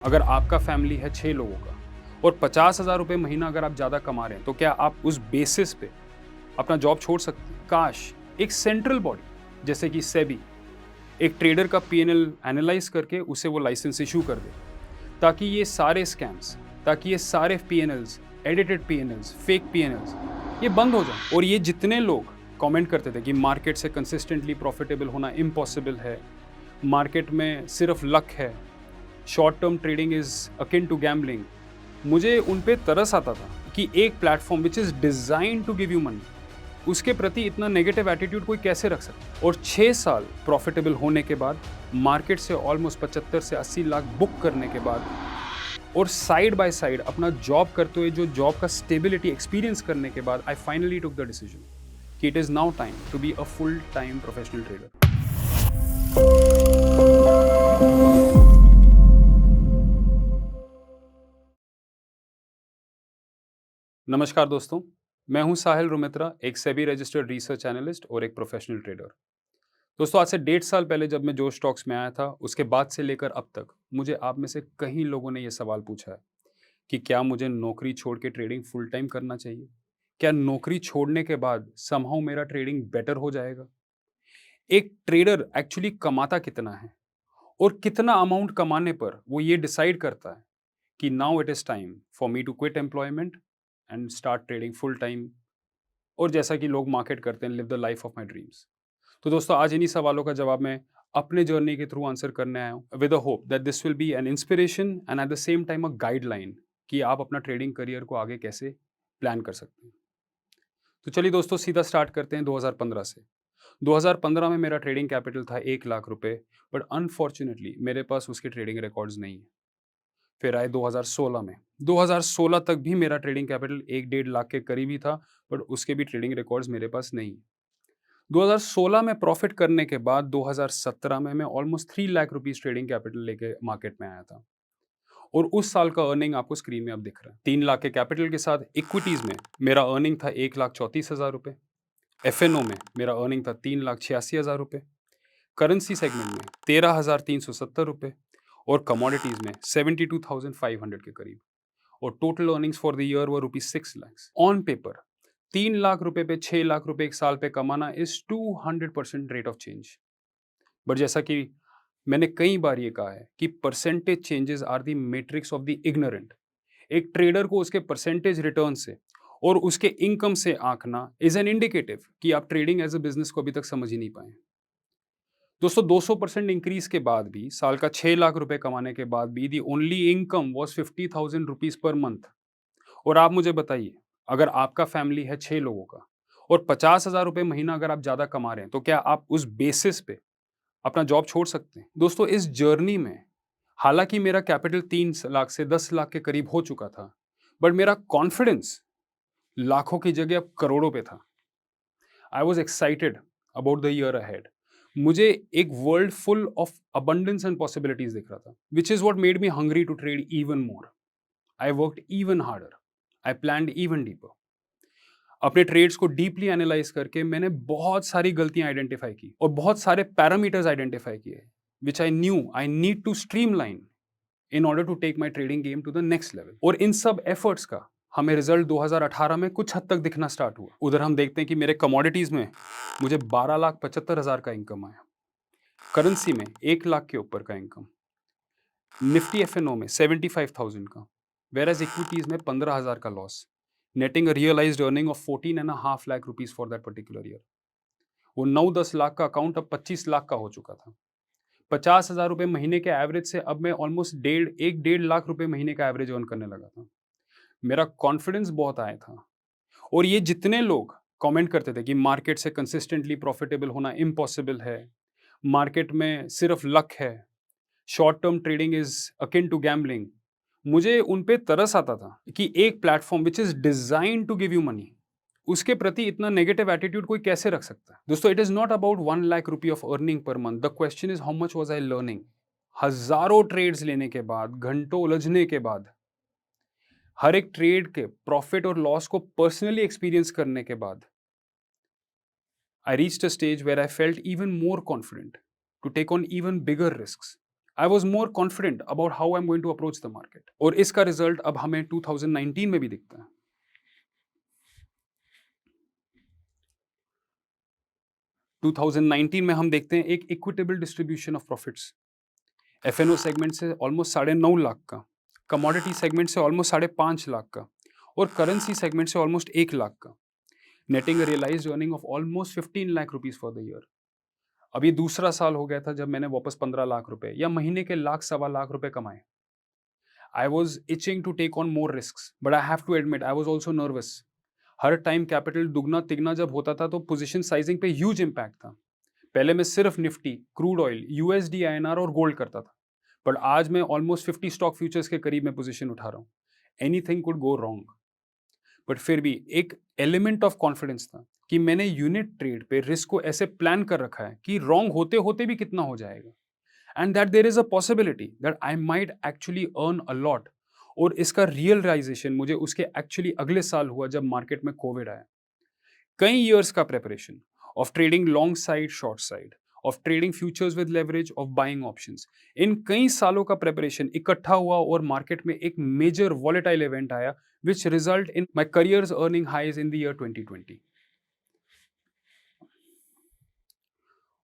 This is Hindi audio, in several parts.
अगर आपका फैमिली है 6 लोगों का और 50,000 रुपए महीना अगर आप ज़्यादा कमा रहे हैं, तो क्या आप उस बेसिस पे अपना जॉब छोड़ सकते हैं? काश एक सेंट्रल बॉडी जैसे कि सेबी एक ट्रेडर का पीएनएल एनालाइज करके उसे वो लाइसेंस इशू कर दे, ताकि ये सारे स्कैम्स, ताकि ये सारे पीएनएल्स, एडिटेड पीएनएल्स, फेक पीएनएल्स ये बंद हो जाए। और ये जितने लोग कमेंट करते थे कि मार्केट से कंसिस्टेंटली प्रॉफिटेबल होना इम्पॉसिबल है, मार्केट में सिर्फ लक है, short term trading is akin to gambling, मुझे उन पे तरस आता था कि एक platform which is design to give you money, उसके प्रति इतना नेगेटिव एटीट्यूड कोई कैसे रख सकता है। और 6 साल प्रॉफिटेबल होने के बाद, मार्केट से ऑलमोस्ट 75 से 80 लाख बुक करने के बाद, और साइड बाय साइड अपना जॉब करते हुए जो जॉब का स्टेबिलिटी एक्सपीरियंस करने के बाद, I finally took the decision कि it is now time to be a full time professional trader. नमस्कार दोस्तों, मैं हूं साहिल रुमित्रा, एक सेबी रजिस्टर्ड रिसर्च एनालिस्ट और एक प्रोफेशनल ट्रेडर। दोस्तों, आज से 1.5 साल पहले जब मैं जो स्टॉक्स में आया था, उसके बाद से लेकर अब तक मुझे आप में से कई लोगों ने यह सवाल पूछा है कि क्या मुझे नौकरी छोड़ के ट्रेडिंग फुल टाइम करना चाहिए? क्या नौकरी छोड़ने के बाद समहाउ मेरा ट्रेडिंग बेटर हो जाएगा? एक ट्रेडर एक्चुअली कमाता कितना है और कितना अमाउंट कमाने पर वो ये डिसाइड करता है कि now it is time for me to quit employment and start trading full time, और जैसा कि लोग मार्केट करते हैं, live the life of my dreams. तो दोस्तों, आज इन्हीं सवालों का जवाब मैं अपने जर्नी के थ्रू आंसर करने आया हूँ, with a hope that this will be an inspiration and at the same time a guideline कि आप अपना ट्रेडिंग करियर को आगे कैसे प्लान कर सकते हैं। तो चलिए दोस्तों, सीधा स्टार्ट करते हैं 2015 से। 2015 में मेरा ट्रेडिंग कैपिटल था 1 लाख रुपए, बट अनफॉर्चुनेटली मेरे पास उसके ट्रेडिंग रिकॉर्ड्स नहीं है। फिर आए 2016 में। 2016 तक भी मेरा ट्रेडिंग कैपिटल 1-1.5 लाख के करीब ही था, बट उसके भी ट्रेडिंग रिकॉर्ड्स मेरे पास नहीं है। 2016 में प्रॉफिट करने के बाद 2017 में मैं almost 3 lakh rupees trading capital लेके मार्केट में आया था, और उस साल का अर्निंग आपको स्क्रीन में अब दिख रहा है। 3 लाख के कैपिटल के साथ इक्विटीज में मेरा अर्निंग था 1,34,000 रुपए, एफएनओ में मेरा अर्निंग था 3,86,000 रुपए, करेंसी सेगमेंट में 13,370 रुपए, और कमोडिटीज में 72,500 के करीब, और total earnings for the year were rupees 6 lakhs. On paper 3 lakh रुपए पे 6 लाख रुपए एक साल पे कमाना is 200% rate of change. But जैसा कि मैंने कई बार ये कहा है कि percentage changes are the matrix of the ignorant. एक ट्रेडर को उसके परसेंटेज रिटर्न से और उसके इनकम से आंकना इज एन इंडिकेटिव कि आप ट्रेडिंग एज अ बिजनेस को अभी तक समझ ही नहीं पाए। दोस्तों, 200% इंक्रीज के बाद भी, साल का 6 लाख रुपए कमाने के बाद भी, the only income was 50,000 rupees per month. और आप मुझे बताइए, अगर आपका फैमिली है 6 लोगों का और 50,000 रुपए महीना अगर आप ज़्यादा कमा रहे हैं, तो क्या आप उस बेसिस पे अपना जॉब छोड़ सकते हैं? दोस्तों, इस जर्नी में हालांकि मेरा कैपिटल 3 लाख से 10 लाख के करीब हो चुका था, बट मेरा कॉन्फिडेंस लाखों की जगह अब करोड़ों पे था। I was excited about the year ahead. मुझे एक world full of abundance and possibilities दिख रहा था, which is what made me hungry to trade even more. I worked even harder, I planned even deeper. अपने ट्रेड्स को डीपली एनालाइज करके मैंने बहुत सारी गलतियां आइडेंटिफाई की और बहुत सारे पैरामीटर्स आइडेंटिफाई किए, which I knew I need to streamline in order to take my trading game to the next level. और इन सब एफर्ट्स का हमें रिजल्ट 2018 में कुछ हद तक दिखना स्टार्ट हुआ। उधर हम देखते हैं कि मेरे कमोडिटीज में मुझे 12,75,000 का इनकम आया, करेंसी में 1 लाख के ऊपर का इनकम, निफ्टी एफएनओ में 75,000 का, वेर एज इक्विटीज में 15,000 का loss, netting a realised earning of 14.5 lakh rupees for that particular year. वो 9-10 लाख का अकाउंट अब 25 लाख का हो चुका था। 50,000 रुपए महीने के एवरेज से अब मैं ऑलमोस्ट 1.5 लाख रुपए महीने का एवरेज अर्न करने लगा था। मेरा कॉन्फिडेंस बहुत आया था। और ये जितने लोग कमेंट करते थे कि मार्केट से कंसिस्टेंटली प्रॉफिटेबल होना इम्पॉसिबल है, मार्केट में सिर्फ लक है, short term trading is akin to gambling, मुझे उन पे तरस आता था कि एक platform which is design to give you money, उसके प्रति इतना नेगेटिव एटीट्यूड कोई कैसे रख सकता है? दोस्तों, it is not about 1 lakh rupee of earning per month, the question is how much was I learning. हजारों ट्रेड्स लेने के बाद, घंटों उलझने के बाद, हर एक ट्रेड के प्रॉफिट और लॉस को पर्सनली एक्सपीरियंस करने के बाद, I reached a stage where I felt even more confident to take on even bigger risks. I was more confident about how I am going to approach the market, और इसका रिजल्ट अब हमें 2019 में भी दिखता है। 2019 में हम देखते हैं एक equitable distribution of profits. FnO segment से ऑलमोस्ट 9.5 लाख का, कमोडिटी सेगमेंट से ऑलमोस्ट 5.5 लाख का, और करेंसी सेगमेंट से ऑलमोस्ट 1 लाख का, netting realised earning of almost 15 lakh rupees for the year. अब ये दूसरा साल हो गया था जब मैंने वापस 15 लाख रुपए या महीने के लाख सवा लाख रुपए कमाए। I was itching to take on more risk, but I have to admit I was also nervous. हर टाइम कैपिटल दुगना तिगना जब होता था तो पोजीशन साइजिंग पे ह्यूज इम्पैक्ट था। पहले मैं सिर्फ Nifty, crude oil, USD, INR और गोल्ड करता था, बट आज मैं ऑलमोस्ट 50 स्टॉक फ्यूचर्स के करीब में पोजीशन उठा रहा हूँ। Anything could go wrong, but फिर भी एक एलिमेंट ऑफ कॉन्फिडेंस था कि मैंने यूनिट ट्रेड पे रिस्क को ऐसे प्लान कर रखा है कि रॉन्ग होते होते भी कितना हो जाएगा, and that there is a possibility that I might actually earn a lot. और इसका रियल रियलाइजेशन मुझे उसके एक्चुअली अगले साल हुआ जब मार्केट में कोविड आया। कई ईयर्स का preparation of trading long side, short side, of trading futures with leverage, of buying options, इन कई सालों का प्रेपरेशन इकट्ठा हुआ और मार्केट में एक मेजर वॉलेटाइल इवेंट आया which result in my career's earning highs in the year 2020।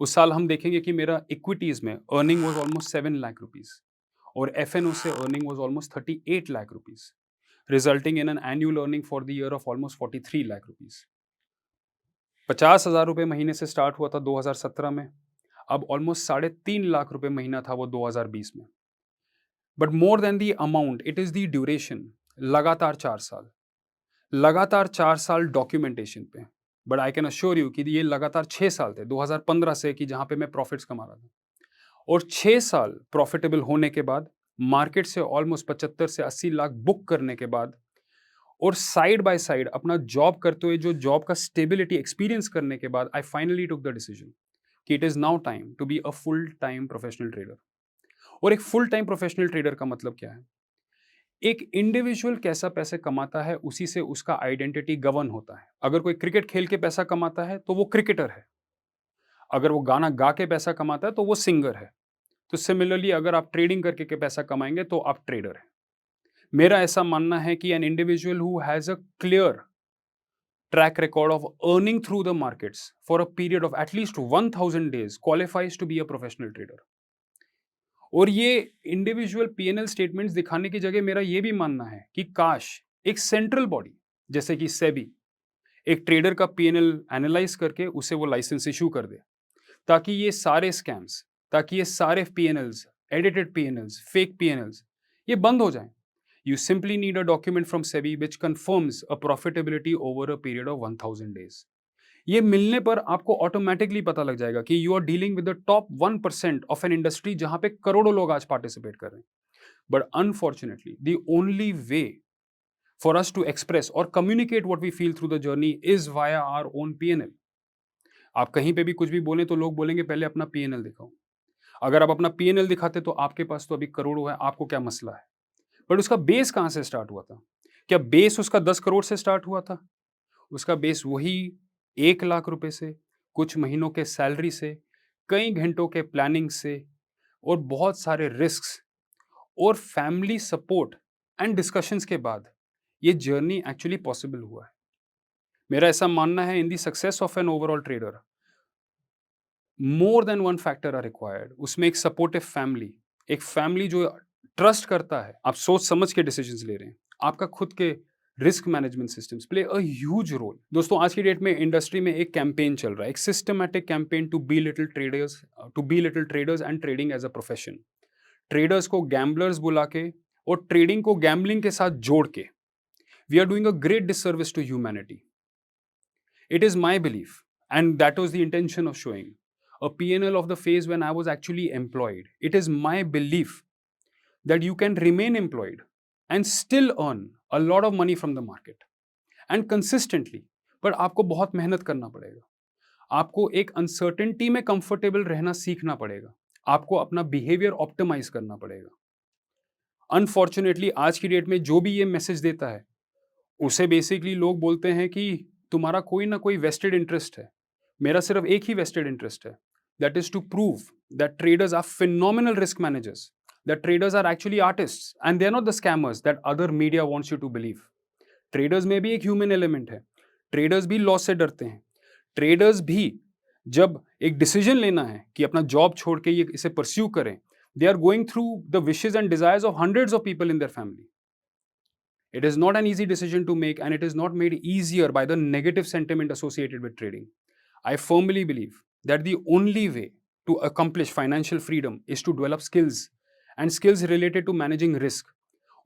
उस साल हम देखेंगे कि मेरा इक्विटीज में earning was almost 7 lakh rupees और एफएनओ से earning was almost 38 lakh rupees, resulting in an annual earning for the year of almost 43 lakh rupees. 50,000 रुपए महीने से स्टार्ट हुआ था 2017 में, अब ऑलमोस्ट 3.5 लाख रुपए महीना था वो 2020 में। But more than the amount it is the duration. लगातार 4 साल, लगातार 4 साल डॉक्यूमेंटेशन पे। But I can assure you कि ये लगातार 6 साल थे 2015 से कि जहां पे मैं प्रॉफिट्स कमा रहा था, और 6 साल प्रॉफिटेबल होने के बाद, मार्केट से ऑलमोस्ट 75 से 80 लाख बुक करने के बाद, और साइड बाय साइड अपना जॉब करते हुए जो जॉब का स्टेबिलिटी एक्सपीरियंस करने के बाद, I finally took the decision कि it is now time to be a full time professional trader. और एक फुल टाइम प्रोफेशनल ट्रेडर का मतलब क्या है? एक इंडिविजुअल कैसा पैसे कमाता है उसी से उसका आइडेंटिटी गवर्न होता है। अगर कोई क्रिकेट खेल के पैसा कमाता है तो वो क्रिकेटर है, अगर वो गाना गा के पैसा कमाता है तो वो सिंगर है। तो सिमिलरली अगर आप ट्रेडिंग करके के पैसा कमाएंगे तो आप ट्रेडर हैं। मेरा ऐसा मानना है कि an individual who has a clear track record of earning through the markets for a period of at least 1000 days qualifies to be a professional trader. और ये इंडिविजुअल पीएनएल स्टेटमेंट्स दिखाने की जगह मेरा ये भी मानना है कि काश एक सेंट्रल बॉडी जैसे कि सेबी एक ट्रेडर का पीएनएल एनालाइज करके उसे वो लाइसेंस इशू कर दे, ताकि ये सारे स्कैम्स, ताकि ये सारे पीएनएल्स, एडिटेड पीएनएल्स, फेक पीएनएल्स, ये बंद हो जाएं। You simply need a document from SEBI which confirms a profitability over a period of 1000 days. ये मिलने पर आपको ऑटोमेटिकली पता लग जाएगा कि you are dealing with the top 1% of an industry जहां पे करोड़ों लोग आज पार्टिसिपेट कर रहे हैं। But unfortunately the only way for us to express और communicate what we feel through the journey is via our own PNL. आप कहीं पे भी कुछ भी बोलें तो लोग बोलेंगे पहले अपना पीएनएल दिखाओ। अगर आप अपना पीएनएल दिखाते तो आपके पास तो अभी करोड़ों है, आपको क्या मसला है? बट उसका बेस कहां से स्टार्ट हुआ था? क्या बेस उसका 10 करोड़ से स्टार्ट हुआ था? उसका बेस वही 1 लाख रुपए से, कुछ महीनों के सैलरी से, कई घंटों के प्लानिंग से, और बहुत सारे रिस्क्स और फैमिली सपोर्ट एंड डिस्कशंस के बाद ये जर्नी एक्चुअली पॉसिबल हुआ है। मेरा ऐसा मानना है in the success of an overall trader more than one factor are required. उसमें एक सपोर्टिव फैमिली, एक फैमिली जो ट्रस्ट करता है, आप सोच समझ के डिसीजंस ले रहे हैं, आपका खुद के risk management systems play a huge role. दोस्तों आज की डेट में इंडस्ट्री में एक कैंपेन चल रहा है, एक systematic campaign to belittle traders and trading as a profession. Traders को गैम्बलर्स बुला के और ट्रेडिंग को गैम्बलिंग के साथ जोड़ के we are doing a great disservice to humanity. It is my belief, and that was the intention of showing a PNL of the phase when I was actually employed. It is my belief that you can remain employed and still earn a lot of money from the market and consistently. पर आपको बहुत मेहनत करना पड़ेगा, आपको एक अनसर्टेनिटी में कंफर्टेबल रहना सीखना पड़ेगा, आपको अपना बिहेवियर ऑप्टिमाइज करना पड़ेगा। अनफॉर्चुनेटली आज की डेट में जो भी ये मैसेज देता है उसे बेसिकली लोग बोलते हैं कि तुम्हारा कोई ना कोई वेस्टेड इंटरेस्ट है। मेरा सिर्फ एक ही वेस्टेड इंटरेस्ट है, that is to prove that traders are phenomenal risk managers, that traders are actually artists and they are not the scammers that other media wants you to believe. Traders में भी एक human element है, traders भी loss से डरते हैं, traders भी जब एक decision लेना है कि अपना job छोड़ के ये इसे pursue करें, they are going through the wishes and desires of hundreds of people in their family. It is not an easy decision to make, and it is not made easier by the negative sentiment associated with trading. I firmly believe that the only way to accomplish financial freedom is to develop skills and skills related to managing risk.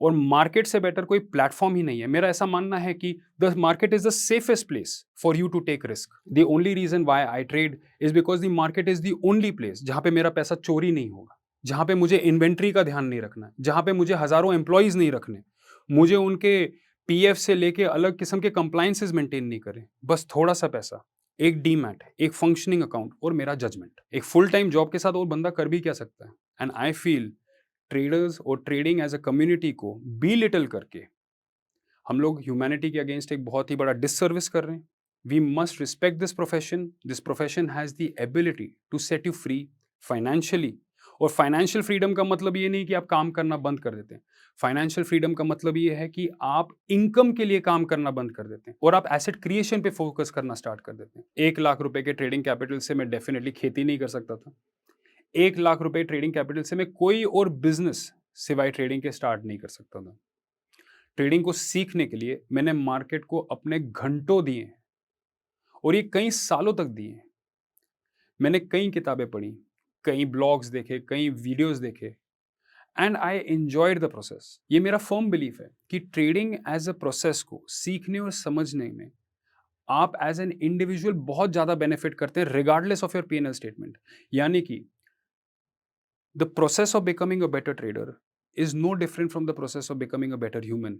और मार्केट से बेटर कोई प्लेटफॉर्म ही नहीं है. मेरा ऐसा मानना है कि the market is the safest place for you to take risk. The only reason why I trade is because the market is the only place जहां पे मेरा पैसा चोरी नहीं होगा, जहां पे मुझे इन्वेंट्री का ध्यान नहीं रखना है, जहां पे मुझे हजारों एम्प्लॉयज नहीं रखने, मुझे उनके पीएफ से लेके अलग किस्म के कंप्लायंसेस मेंटेन नहीं करें. बस थोड़ा सा पैसा, एक डीमैट, एक फंक्शनिंग अकाउंट और मेरा जजमेंट. एक फुल टाइम जॉब के साथ और बंदा कर भी क्या सकता है. एंड आई फील ट्रेडर्स और ट्रेडिंग एज अ कम्युनिटी को बी लिटल करके हम लोग ह्यूमैनिटी के अगेंस्ट एक बहुत ही बड़ा डिससर्विस कर रहे हैं. We must respect this profession. This profession has the ability to set you free financially. और फाइनेंशियल फ्रीडम का मतलब ये नहीं कि आप काम करना बंद कर देते हैं. फाइनेंशियल फ्रीडम का मतलब ये है कि आप इनकम के लिए काम करना बंद कर देते हैं और आप एसेट क्रिएशन पे फोकस करना स्टार्ट कर देते हैं. 1 लाख रुपए के ट्रेडिंग कैपिटल से मैं डेफिनेटली खेती नहीं कर सकता था. 1 लाख रुपए ट्रेडिंग कैपिटल से मैं कोई और बिजनेस सिवाय ट्रेडिंग के स्टार्ट नहीं कर सकता था. ट्रेडिंग को सीखने के लिए मैंने मार्केट को अपने घंटों दिए और ये कई सालों तक दिए. मैंने कई किताबें पढ़ी, कई ब्लॉग्स देखे, कई वीडियोस देखे and I enjoyed the process. ये मेरा फर्म बिलीफ है कि ट्रेडिंग एज अ प्रोसेस को सीखने और समझने में आप एज एन इंडिविजुअल बहुत ज़्यादा बेनिफिट करते हैं regardless of your P&L statement. यानी कि the process of becoming a better trader is no different from the process of becoming a better human.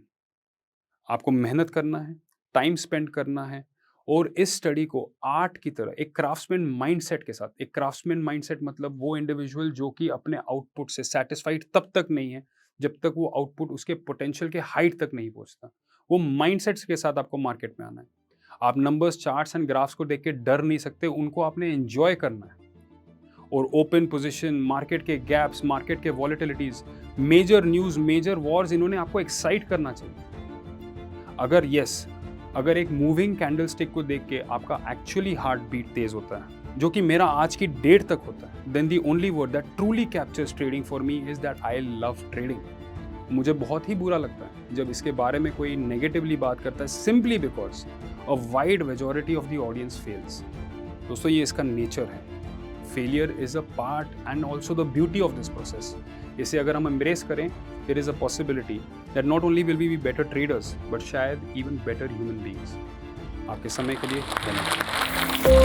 आपको मेहनत करना है, टाइम स्पेंड करना है और इस स्टडी को आर्ट की तरह एक क्राफ्ट्समैन माइंडसेट के साथ. एक क्राफ्ट्समैन माइंडसेट मतलब वो इंडिविजुअल जो कि अपने आउटपुट से सेटिस्फाइड तब तक नहीं है जब तक वो आउटपुट उसके पोटेंशियल के हाइट तक नहीं पहुंचता. वो माइंडसेट्स के साथ आपको मार्केट में आना है. आप नंबर्स, चार्ट्स एंड ग्राफ्स को देख के डर नहीं सकते, उनको आपने एंजॉय करना है. और ओपन पोजीशन, मार्केट के गैप्स, मार्केट के वॉलेटिलिटीज, मेजर न्यूज़, मेजर वॉर्स, इन्होंने आपको एक्साइट करना चाहिए. अगर एक मूविंग कैंडलस्टिक को देख के आपका एक्चुअली हार्ट बीट तेज होता है, जो कि मेरा आज की डेट तक होता है, then the only word that truly captures trading for me is that I love trading. मुझे बहुत ही बुरा लगता है जब इसके बारे में कोई नेगेटिवली बात करता है simply because a wide majority of the audience fails. दोस्तों, ये इसका नेचर है. Failure is a part and also the beauty of this process. इसे अगर हम एम्ब्रेस करें, there is a possibility that not only will we be better traders but शायद इवन बेटर ह्यूमन बीइंग्स. आपके समय के लिए धन्यवाद.